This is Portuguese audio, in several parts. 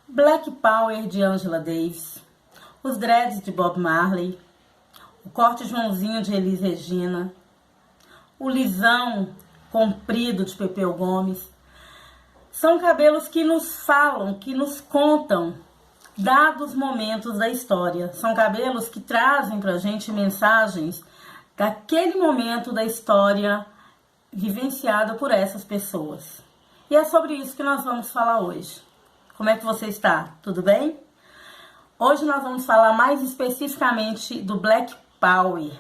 Black Power de Angela Davis, os dreads de Bob Marley, o corte Joãozinho de Elis Regina, o lisão comprido de Pepeu Gomes, são cabelos que nos falam, que nos contam dados momentos da história. São cabelos que trazem pra gente mensagens daquele momento da história vivenciada por essas pessoas. E é sobre isso que nós vamos falar hoje. Como é que você está? Tudo bem? Hoje nós vamos falar mais especificamente do Black Power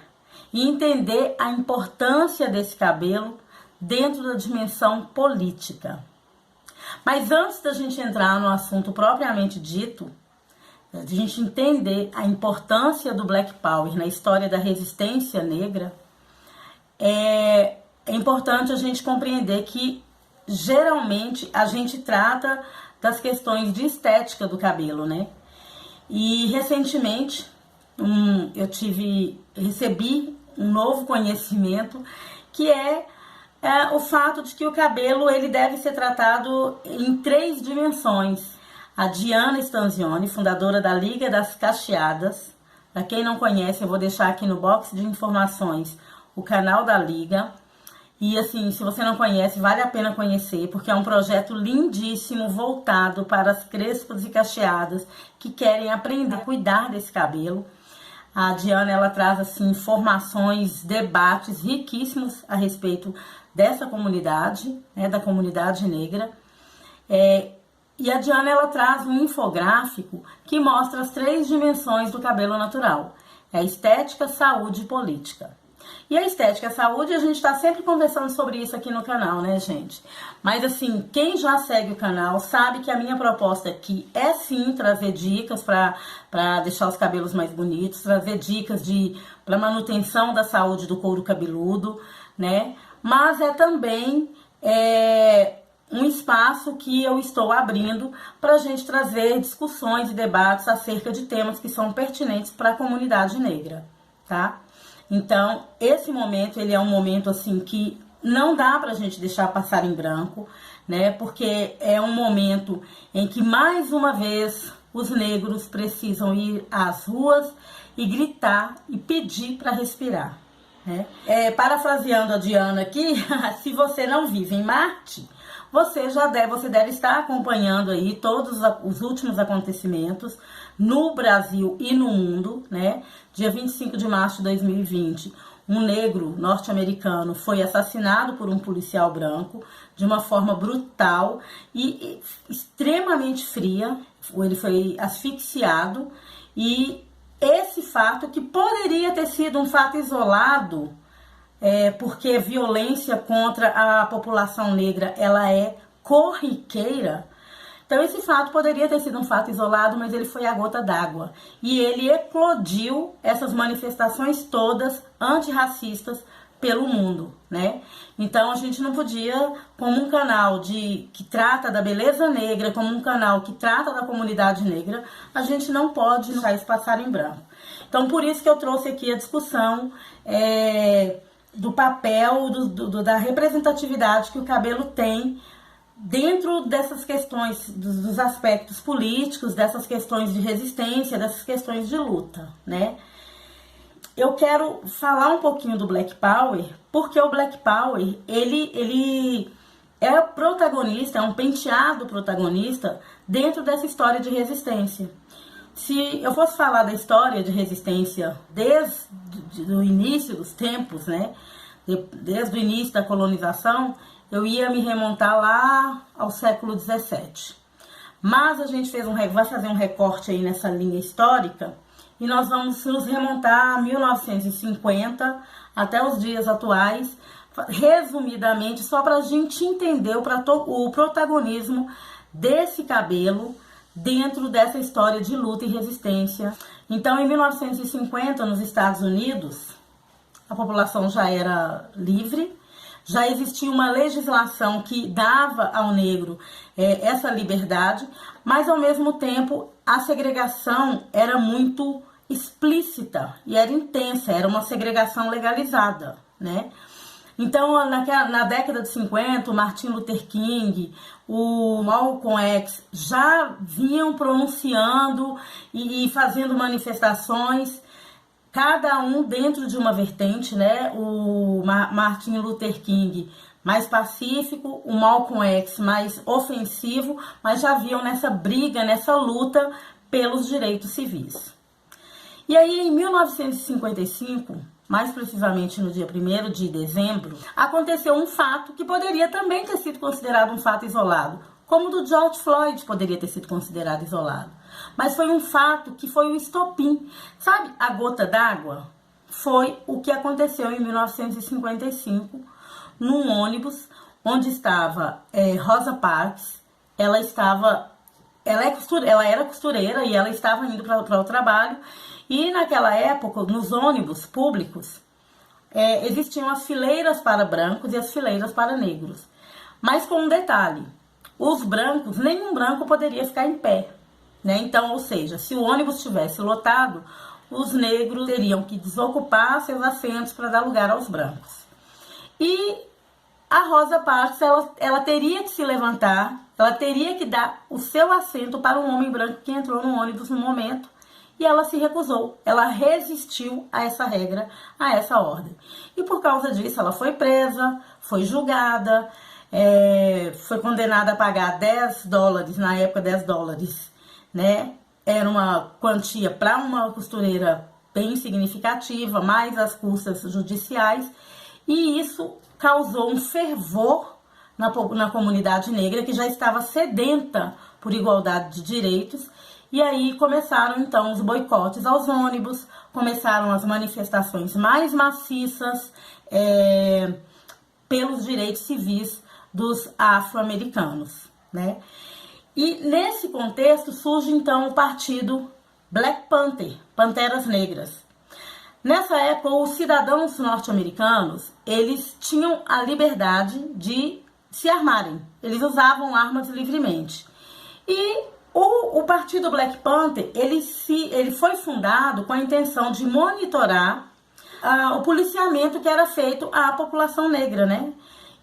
e entender a importância desse cabelo dentro da dimensão política. Mas antes da gente entrar no assunto propriamente dito, a gente entender a importância do Black Power na história da resistência negra, é importante a gente compreender que geralmente a gente trata das questões de estética do cabelo, né? E recentemente recebi um novo conhecimento que é o fato de que o cabelo ele deve ser tratado em 3 dimensões. A Diana Stanzioni, fundadora da Liga das Cacheadas, para quem não conhece, eu vou deixar aqui no box de informações o canal da Liga. E assim, se você não conhece, vale a pena conhecer, porque é um projeto lindíssimo voltado para as crespas e cacheadas que querem aprender a cuidar desse cabelo. A Diana, ela traz assim informações, debates riquíssimos a respeito dessa comunidade, né, da comunidade negra. E a Diana, ela traz um infográfico que mostra as 3 dimensões do cabelo natural. É a estética, saúde e política. E a estética e a saúde, a gente está sempre conversando sobre isso aqui no canal, né, gente? Mas assim, quem já segue o canal sabe que a minha proposta aqui é sim trazer dicas para deixar os cabelos mais bonitos, trazer dicas para manutenção da saúde do couro cabeludo, né? Mas é também um espaço que eu estou abrindo para a gente trazer discussões e debates acerca de temas que são pertinentes para a comunidade negra, tá? Então, esse momento, ele é um momento, assim, que não dá pra gente deixar passar em branco, né? Porque é um momento em que, mais uma vez, os negros precisam ir às ruas e gritar e pedir para respirar, né? Parafraseando a Diana aqui, se você não vive em Marte, você deve estar acompanhando aí todos os últimos acontecimentos no Brasil e no mundo, né? Dia 25 de março de 2020, um negro norte-americano foi assassinado por um policial branco de uma forma brutal e extremamente fria. Ele foi asfixiado e esse fato, que poderia ter sido um fato isolado, porque violência contra a população negra, ela é corriqueira. Então esse fato poderia ter sido um fato isolado, mas ele foi a gota d'água. E ele eclodiu essas manifestações todas antirracistas pelo mundo, né? Então a gente não podia, como um canal que trata da beleza negra, como um canal que trata da comunidade negra, a gente não pode deixar isso passar em branco. Então por isso que eu trouxe aqui a discussão do papel, da representatividade que o cabelo tem dentro dessas questões, dos aspectos políticos, dessas questões de resistência, dessas questões de luta, né? Eu quero falar um pouquinho do Black Power, porque o Black Power, ele é protagonista, é um penteado protagonista dentro dessa história de resistência. Se eu fosse falar da história de resistência desde o início dos tempos, né? Desde o início da colonização, eu ia me remontar lá ao século XVII. Mas a gente vai fazer um recorte aí nessa linha histórica e nós vamos nos remontar a 1950 até os dias atuais, resumidamente, só para a gente entender o protagonismo desse cabelo dentro dessa história de luta e resistência. Então, em 1950, nos Estados Unidos, a população já era livre, já existia uma legislação que dava ao negro essa liberdade, mas ao mesmo tempo a segregação era muito explícita e era intensa, era uma segregação legalizada, né? Então, na década de 50, o Martin Luther King, o Malcolm X já vinham pronunciando e fazendo manifestações, cada um dentro de uma vertente, né? O Martin Luther King mais pacífico, o Malcolm X mais ofensivo, mas já viam nessa briga, nessa luta pelos direitos civis. E aí, em 1955, mais precisamente no dia 1º de dezembro, aconteceu um fato que poderia também ter sido considerado um fato isolado, como o do George Floyd poderia ter sido considerado isolado. Mas foi um fato que foi o estopim. Sabe, a gota d'água? Foi o que aconteceu em 1955, num ônibus onde estava Rosa Parks. Ela era costureira e ela estava indo para o trabalho. E naquela época, nos ônibus públicos, existiam as fileiras para brancos e as fileiras para negros. Mas com um detalhe, os brancos, nenhum branco poderia ficar em pé, né? Então, ou seja, se o ônibus estivesse lotado, os negros teriam que desocupar seus assentos para dar lugar aos brancos. E a Rosa Parks, ela teria que se levantar, ela teria que dar o seu assento para um homem branco que entrou no ônibus no momento, e ela se recusou, ela resistiu a essa regra, a essa ordem. E por causa disso, ela foi presa, foi julgada, foi condenada a pagar $10, na época $10, né? Era uma quantia para uma costureira bem significativa, mais as custas judiciais, e isso causou um fervor na comunidade negra, que já estava sedenta por igualdade de direitos. E aí começaram então os boicotes aos ônibus, começaram as manifestações mais maciças pelos direitos civis dos afro-americanos, né? E nesse contexto surge então o partido Black Panther, Panteras Negras. Nessa época, os cidadãos norte-americanos, eles tinham a liberdade de se armarem, eles usavam armas livremente. E o partido Black Panther, ele foi fundado com a intenção de monitorar o policiamento que era feito à população negra, né?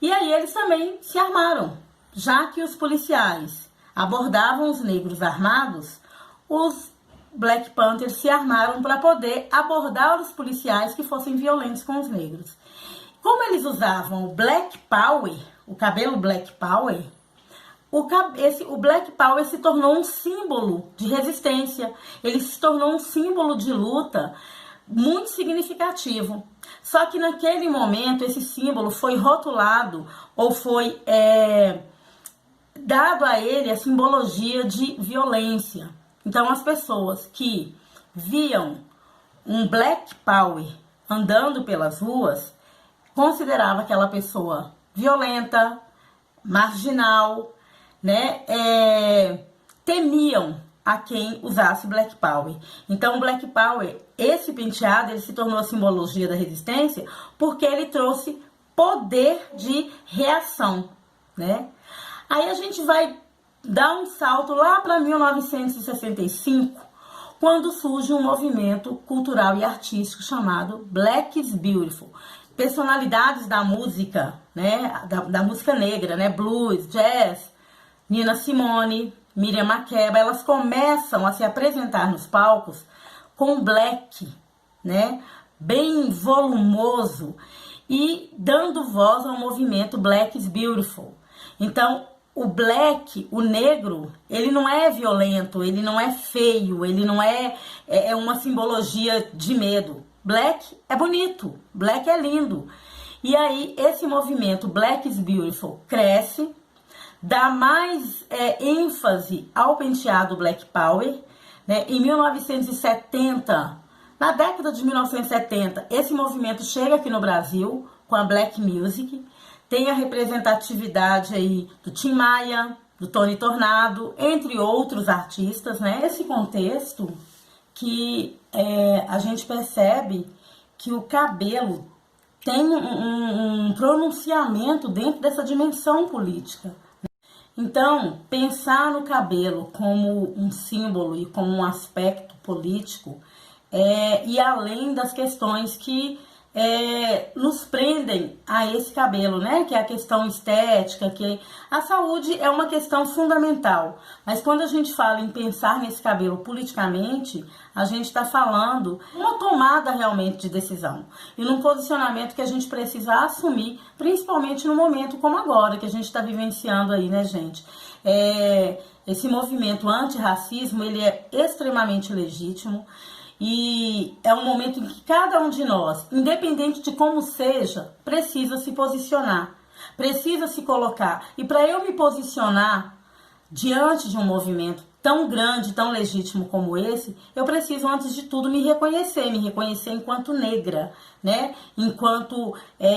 E aí eles também se armaram, já que os policiais abordavam os negros armados, os Black Panthers se armaram para poder abordar os policiais que fossem violentos com os negros. Como eles usavam o Black Power, o cabelo Black Power, o Black Power se tornou um símbolo de resistência, ele se tornou um símbolo de luta muito significativo. Só que naquele momento esse símbolo foi rotulado ou foi dado a ele a simbologia de violência. Então as pessoas que viam um Black Power andando pelas ruas consideravam aquela pessoa violenta, marginal, né? Temiam a quem usasse Black Power. Então, o Black Power, esse penteado, ele se tornou a simbologia da resistência porque ele trouxe poder de reação, né? Aí a gente vai dar um salto lá para 1965, quando surge um movimento cultural e artístico chamado Black is Beautiful. Personalidades da música, né? Da música negra, né? Blues, jazz, Nina Simone, Miriam Makeba, elas começam a se apresentar nos palcos com black, né? Bem volumoso e dando voz ao movimento Black is Beautiful. Então, o black, o negro, ele não é violento, ele não é feio, ele não é uma simbologia de medo. Black é bonito, black é lindo. E aí, esse movimento Black is Beautiful cresce, dá mais ênfase ao penteado Black Power, né? Em 1970, na década de 1970, esse movimento chega aqui no Brasil com a Black Music, tem a representatividade aí do Tim Maia, do Tony Tornado, entre outros artistas, né? Nesse contexto que a gente percebe que o cabelo tem um pronunciamento dentro dessa dimensão política. Então, pensar no cabelo como um símbolo e como um aspecto político e além das questões que nos prendem a esse cabelo, né? Que é a questão estética, que a saúde é uma questão fundamental. Mas quando a gente fala em pensar nesse cabelo politicamente, a gente está falando uma tomada realmente de decisão e num posicionamento que a gente precisa assumir, principalmente no momento como agora, que a gente está vivenciando aí, né, gente? Esse movimento antirracismo, ele é extremamente legítimo. E é um momento em que cada um de nós, independente de como seja, precisa se posicionar, precisa se colocar. E para eu me posicionar diante de um movimento tão grande, tão legítimo como esse, eu preciso, antes de tudo, me reconhecer enquanto negra, né? Enquanto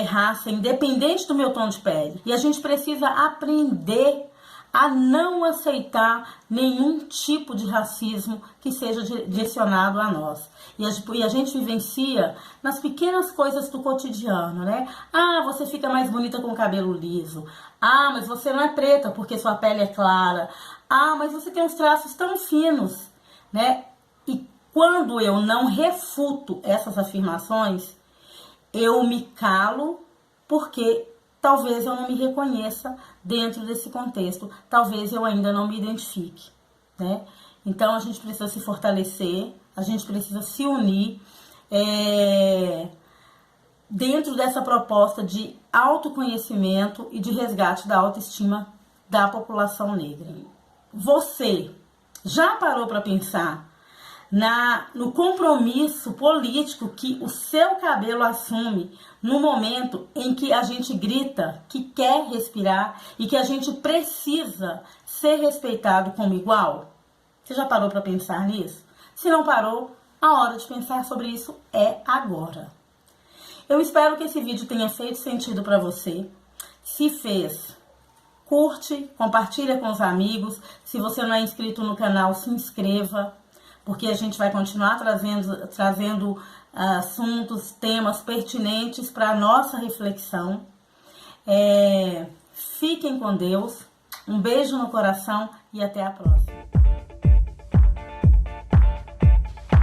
raça, independente do meu tom de pele. E a gente precisa aprender a não aceitar nenhum tipo de racismo que seja direcionado a nós. E a gente vivencia nas pequenas coisas do cotidiano, né? Ah, você fica mais bonita com o cabelo liso. Ah, mas você não é preta porque sua pele é clara. Ah, mas você tem uns traços tão finos, né? E quando eu não refuto essas afirmações, eu me calo porque talvez eu não me reconheça dentro desse contexto, talvez eu ainda não me identifique, né? Então a gente precisa se fortalecer, a gente precisa se unir dentro dessa proposta de autoconhecimento e de resgate da autoestima da população negra. Você já parou para pensar no compromisso político que o seu cabelo assume no momento em que a gente grita que quer respirar e que a gente precisa ser respeitado como igual? Você já parou para pensar nisso? Se não parou, a hora de pensar sobre isso é agora. Eu espero que esse vídeo tenha feito sentido para você. Se fez, curte, compartilha com os amigos. Se você não é inscrito no canal, se inscreva, porque a gente vai continuar trazendo assuntos, temas pertinentes para a nossa reflexão. Fiquem com Deus, um beijo no coração e até a próxima.